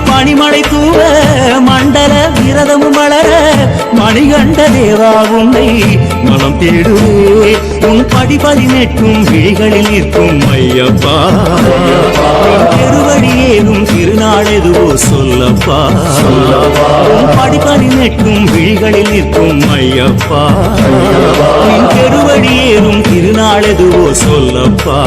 பனிமழை தூவ மண்டல விரதமும் வளர மணிகண்ட தேவா உன்னை மனம் தேடுவே உன் படிபடி நெட்டும் விழிகளில் நிற்கும் ஐயப்பா பெருவழி ஏதும் திருநாள் எதுவோ சொல்லப்பா உன் படிபடி நெட்டும் விழிகளில் நிற்கும் ஐயப்பா உன் பெருவழி ஏதும் திருநாள் எதுவோ சொல்லப்பா